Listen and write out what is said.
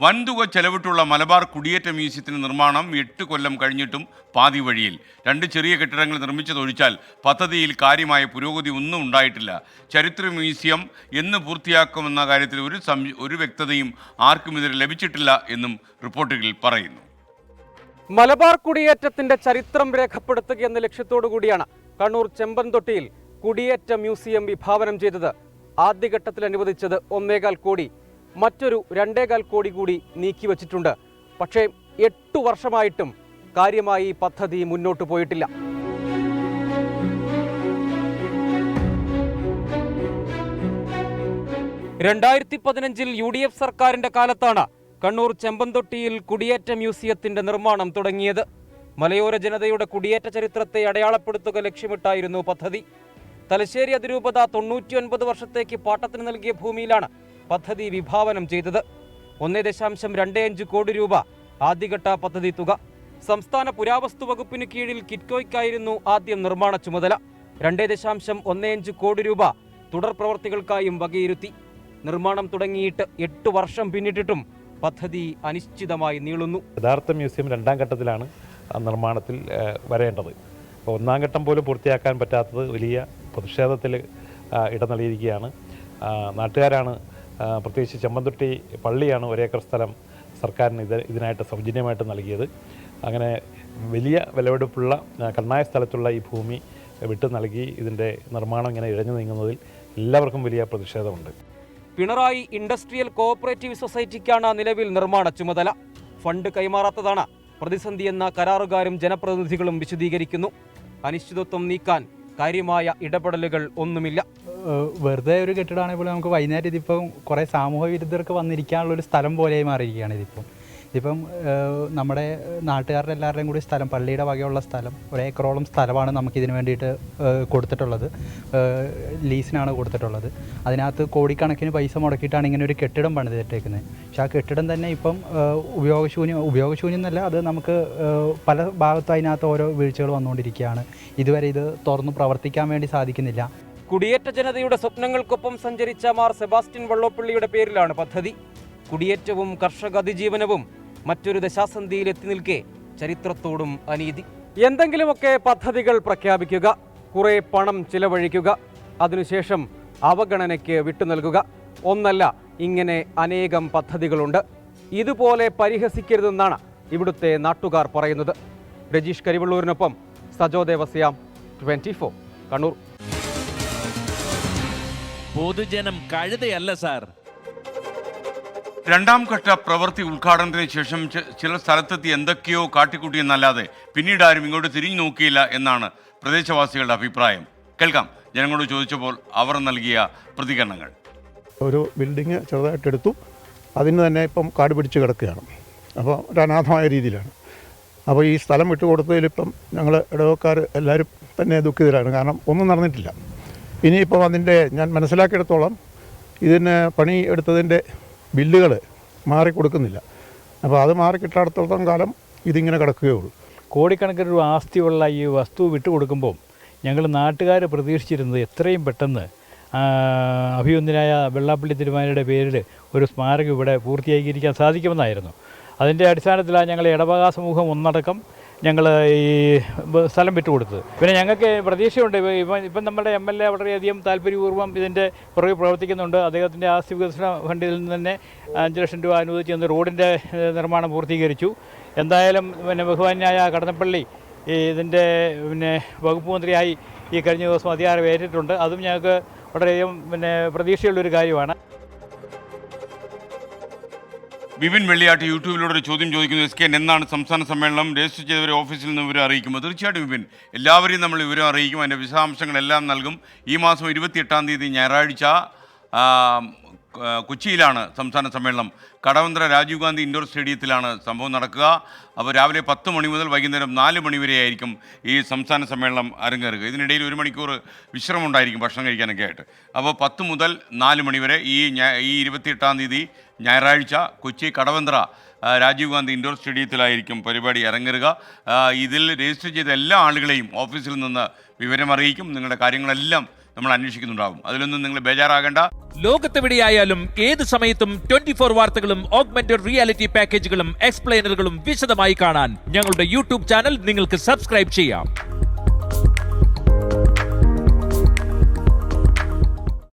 വൻതുക ചെലവിട്ടുള്ള മലബാർ കുടിയേറ്റ മ്യൂസിയത്തിന് നിർമ്മാണം 8 കൊല്ലം കഴിഞ്ഞിട്ടും പാതി വഴിയിൽ. 2 ചെറിയ കെട്ടിടങ്ങൾ നിർമ്മിച്ചതൊഴിച്ചാൽ പദ്ധതിയിൽ കാര്യമായ പുരോഗതി ഒന്നും ഉണ്ടായിട്ടില്ല. ചരിത്ര മ്യൂസിയം എന്ന് പൂർത്തിയാക്കുമെന്ന കാര്യത്തിൽ ഒരു വ്യക്തതയും ആർക്കും ഇതുവരെ ലഭിച്ചിട്ടില്ല എന്നും റിപ്പോർട്ടുകളിൽ പറയുന്നു. മലബാർ കുടിയേറ്റത്തിന്റെ ചരിത്രം രേഖപ്പെടുത്തുക എന്ന ലക്ഷ്യത്തോടു കൂടിയാണ് കണ്ണൂർ ചെമ്പൻതൊട്ടിയിൽ കുടിയേറ്റ മ്യൂസിയം വിഭാവനം ചെയ്തത്. ആദ്യഘട്ടത്തിൽ അനുവദിച്ചത് 1.25 കോടി, മറ്റൊരു 2.25 കോടി കൂടി നീക്കിവച്ചിട്ടുണ്ട്. പക്ഷേ 8 വർഷമായിട്ടും കാര്യമായി പദ്ധതി മുന്നോട്ട് പോയിട്ടില്ല. രണ്ടായിരത്തി UDF സർക്കാരിന്റെ കാലത്താണ് കണ്ണൂർ ചെമ്പൻതൊട്ടിയിൽ കുടിയേറ്റ മ്യൂസിയത്തിന്റെ നിർമ്മാണം തുടങ്ങിയത്. മലയോര ജനതയുടെ കുടിയേറ്റ ചരിത്രത്തെ അടയാളപ്പെടുത്തുക ലക്ഷ്യമിട്ടായിരുന്നു പദ്ധതി. തലശ്ശേരി അതിരൂപത 99 വർഷത്തേക്ക് പാട്ടത്തിന് നൽകിയ ഭൂമിയിലാണ് പദ്ധതി വിഭാവനം ചെയ്തത്. 1.25 കോടി രൂപ ആദ്യഘട്ട പദ്ധതി തുക. സംസ്ഥാന പുരാവസ്തു വകുപ്പിന് കീഴിൽ കിറ്റ്കോയ്ക്കായിരുന്നു ആദ്യം നിർമ്മാണ ചുമതല. 2.15 കോടി രൂപ തുടർ പ്രവർത്തികൾക്കായും വകയിരുത്തി. നിർമ്മാണം തുടങ്ങിയിട്ട് 8 വർഷം പിന്നിട്ടിട്ടും പദ്ധതി അനിശ്ചിതമായി നീളുന്നു. യഥാർത്ഥ മ്യൂസിയം 2ാം ഘട്ടത്തിലാണ് നിർമ്മാണത്തിൽ വരേണ്ടത്. അപ്പോൾ 1ാം ഘട്ടം പോലും പൂർത്തിയാക്കാൻ പറ്റാത്തത് വലിയ പ്രതിഷേധത്തിൽ ഇടനൽകിയിരിക്കുകയാണ്. നാട്ടുകാരാണ്, പ്രത്യേകിച്ച് ചെമ്പൻതൊട്ടി പള്ളിയാണ് 1 ഏക്കർ സ്ഥലം സർക്കാരിന് ഇതിനായിട്ട് സൗജന്യമായിട്ട് നൽകിയത്. അങ്ങനെ വലിയ വിലപിടിപ്പുള്ള കണ്ണായ സ്ഥലത്തുള്ള ഈ ഭൂമി വിട്ടു നൽകി ഇതിൻ്റെ നിർമ്മാണം ഇങ്ങനെ ഇഴഞ്ഞു നീങ്ങുന്നതിൽ എല്ലാവർക്കും വലിയ പ്രതിഷേധമുണ്ട്. പിണറായി ഇൻഡസ്ട്രിയൽ കോഓപ്പറേറ്റീവ് സൊസൈറ്റിക്കാണ് നിലവിൽ നിർമ്മാണ ചുമതല. ഫണ്ട് കൈമാറാത്തതാണ് പ്രതിസന്ധിയെന്ന കരാറുകാരും ജനപ്രതിനിധികളും വിശദീകരിക്കുന്നു. അനിശ്ചിതത്വം നീക്കാൻ കാര്യമായ ഇടപെടലുകൾ ഒന്നുമില്ല. വെറുതെ ഒരു കെട്ടിടമാണെങ്കിൽ പോലും നമുക്ക് വൈകുന്നേരം ഇതിപ്പം കുറേ സാമൂഹ്യ വിരുദ്ധർക്ക് വന്നിരിക്കാനുള്ളൊരു സ്ഥലം പോലെയായി മാറിയിരിക്കുകയാണ് ഇതിപ്പം നമ്മുടെ നാട്ടുകാരുടെ എല്ലാവരുടെയും കൂടി സ്ഥലം, പള്ളിയുടെ വകയുള്ള സ്ഥലം, 1 ഏക്കറോളം സ്ഥലമാണ് നമുക്കിതിന് വേണ്ടിയിട്ട് കൊടുത്തിട്ടുള്ളത്. ലീസിനാണ് കൊടുത്തിട്ടുള്ളത്. അതിനകത്ത് കോടിക്കണക്കിന് പൈസ മുടക്കിയിട്ടാണ് ഇങ്ങനെ ഒരു കെട്ടിടം പണിതിട്ടേക്കുന്നത്. പക്ഷെ ആ കെട്ടിടം തന്നെ ഇപ്പം ഉപയോഗശൂന്യം എന്നല്ല, അത് നമുക്ക് പല ഭാഗത്തും അതിനകത്ത് ഓരോ വീഴ്ചകൾ വന്നുകൊണ്ടിരിക്കുകയാണ്. ഇതുവരെ ഇത് തുറന്ന് പ്രവർത്തിക്കാൻ വേണ്ടി സാധിക്കുന്നില്ല. കുടിയേറ്റ ജനതയുടെ സ്വപ്നങ്ങൾക്കൊപ്പം സഞ്ചരിച്ച മാർ സെബാസ്റ്റ്യൻ വള്ളോപ്പള്ളിയുടെ പേരിലാണ് പദ്ധതി. കുടിയേറ്റവും കർഷക അതിജീവനവും മറ്റൊരു ദശാസന്ധിയിൽ എത്തി നിൽക്കെ ചരിത്രത്തോടും അനീതി. എന്തെങ്കിലുമൊക്കെ പദ്ധതികൾ പ്രഖ്യാപിക്കുക, കുറെ പണം ചിലവഴിക്കുക, അതിനുശേഷം അവഗണനയ്ക്ക് വിട്ടുനൽകുക. ഒന്നല്ല, ഇങ്ങനെ അനേകം പദ്ധതികളുണ്ട്. ഇതുപോലെ പരിഹസിക്കരുതെന്നാണ് ഇവിടുത്തെ നാട്ടുകാർ പറയുന്നത്. രജീഷ് കരിവള്ളൂരിനൊപ്പം സജോ ദേവസ്യാം, 24 കണ്ണൂർ. പൊതുജനം കഴുതയല്ല സാർ. 2ാം ഘട്ട പ്രവൃത്തി ഉദ്ഘാടനത്തിന് ശേഷം ചില സ്ഥലത്തെത്തി എന്തൊക്കെയോ കാട്ടിക്കൂട്ടിയെന്നല്ലാതെ പിന്നീട് ആരും ഇങ്ങോട്ട് തിരിഞ്ഞു നോക്കിയില്ല എന്നാണ് പ്രദേശവാസികളുടെ അഭിപ്രായം. കേൾക്കാം ജനങ്ങളോട് ചോദിച്ചപ്പോൾ അവർ നൽകിയ പ്രതികരണങ്ങൾ. ഒരു ബിൽഡിങ് ചെറുതായിട്ടെടുത്തു, അതിന് തന്നെ ഇപ്പം കാട് പിടിച്ച് കിടക്കുകയാണ്. അപ്പോൾ ഒരു അനാഥമായ രീതിയിലാണ്. അപ്പോൾ ഈ സ്ഥലം വിട്ടുകൊടുത്തതിലിപ്പം ഞങ്ങൾ ഇടവക്കാർ എല്ലാവരും തന്നെ ദുഃഖിതരാണ്. കാരണം ഒന്നും നടന്നിട്ടില്ല. ഇനിയിപ്പോൾ അതിൻ്റെ ഞാൻ മനസ്സിലാക്കിയെടുത്തോളം ഇതിന് പണി എടുത്തതിൻ്റെ ബില്ലുകൾ മാറിക്കൊടുക്കുന്നില്ല. അപ്പോൾ അത് മാറിക്കിട്ടാടത്തോളം കാലം ഇതിങ്ങനെ കിടക്കുകയുള്ളൂ. കോടിക്കണക്കിന് രൂപ ആസ്തിയുള്ള ഈ വസ്തു വിട്ടുകൊടുക്കുമ്പോൾ ഞങ്ങൾ നാട്ടുകാർ പ്രതീക്ഷിച്ചിരുന്നത് എത്രയും പെട്ടെന്ന് അഭിനന്ദനായ വെള്ളാപ്പള്ളി തിരുമേനിയുടെ പേരിൽ ഒരു സ്മാരകം ഇവിടെ പൂർത്തീകരിക്കാൻ സാധിക്കുമെന്നായിരുന്നു. അതിൻ്റെ അടിസ്ഥാനത്തിലാണ് ഞങ്ങൾ ഇടവക സമൂഹം ഒന്നടക്കം ഞങ്ങൾ ഈ സ്ഥലം വിട്ടുകൊടുത്തത്. പിന്നെ ഞങ്ങൾക്ക് പ്രതീക്ഷയുണ്ട്, ഇപ്പം നമ്മുടെ MLA വളരെയധികം താല്പര്യപൂർവ്വം ഇതിൻ്റെ പുറകെ പ്രവർത്തിക്കുന്നുണ്ട്. അദ്ദേഹത്തിൻ്റെ ആസ്തി വികസന ഫണ്ടിൽ നിന്ന് തന്നെ 5 ലക്ഷം രൂപ അനുവദിച്ച് തന്ന് റോഡിൻ്റെ നിർമ്മാണം പൂർത്തീകരിച്ചു. എന്തായാലും ബഹുമാന്യായ കടന്നപ്പള്ളി ഇതിൻ്റെ വകുപ്പ് മന്ത്രിയായി ഈ കഴിഞ്ഞ ദിവസം അധികാരം ഏറ്റിട്ടുണ്ട്. അതും ഞങ്ങൾക്ക് വളരെയധികം പ്രതീക്ഷയുള്ളൊരു കാര്യമാണ്. വിപിൻ വെള്ളിയാട്ട് യൂട്യൂബിലൂടെ ഒരു ചോദ്യം ചോദിക്കുന്നു. SKN എന്നാണ് സംസ്ഥാന സമ്മേളനം? രജിസ്റ്റർ ചെയ്തവരെ ഓഫീസിൽ നിന്ന് വിവരം അറിയിക്കുമോ? തീർച്ചയായിട്ടും വിപിൻ, എല്ലാവരെയും നമ്മൾ വിവരം അറിയിക്കും. അതിൻ്റെ വിശദാംശങ്ങളെല്ലാം നൽകും. ഈ മാസം 28-ാം തീയതി ഞായറാഴ്ച കൊച്ചിയിലാണ് സംസ്ഥാന സമ്മേളനം. കടവന്ത്ര രാജീവ് ഗാന്ധി ഇൻഡോർ സ്റ്റേഡിയത്തിലാണ് സംഭവം നടക്കുക. അപ്പോൾ രാവിലെ 10 മണി മുതൽ വൈകുന്നേരം 4 മണി വരെയായിരിക്കും ഈ സംസ്ഥാന സമ്മേളനം അരങ്ങേറുക. ഇതിനിടയിൽ 1 മണിക്കൂർ വിശ്രമം ഉണ്ടായിരിക്കും ഭക്ഷണം കഴിക്കാനൊക്കെ ആയിട്ട്. അപ്പോൾ 10 മുതൽ 4 മണി വരെ ഈ 28-ാം തീയതി ഞായറാഴ്ച കൊച്ചി കടവന്ത്ര രാജീവ് ഗാന്ധി ഇൻഡോർ സ്റ്റേഡിയത്തിലായിരിക്കും പരിപാടി അരങ്ങേറുക. ഇതിൽ രജിസ്റ്റർ ചെയ്ത എല്ലാ ആളുകളെയും ഓഫീസിൽ നിന്ന് വിവരം അറിയിക്കും. നിങ്ങളുടെ കാര്യങ്ങളെല്ലാം നമ്മൾ അന്വേഷിക്കുന്നുണ്ടാവും. അതിലൊന്നും നിങ്ങൾ ബേജാറാകേണ്ട. ലോകത്തെവിടെയായാലും ഏത് സമയത്തും 24 വാർത്തകളും ഓഗ്മെന്റഡ് റിയാലിറ്റി പാക്കേജുകളും എക്സ്പ്ലെയിനറുകളും വിശദമായി കാണാൻ ഞങ്ങളുടെ യൂട്യൂബ് ചാനൽ നിങ്ങൾക്ക് സബ്സ്ക്രൈബ് ചെയ്യാം.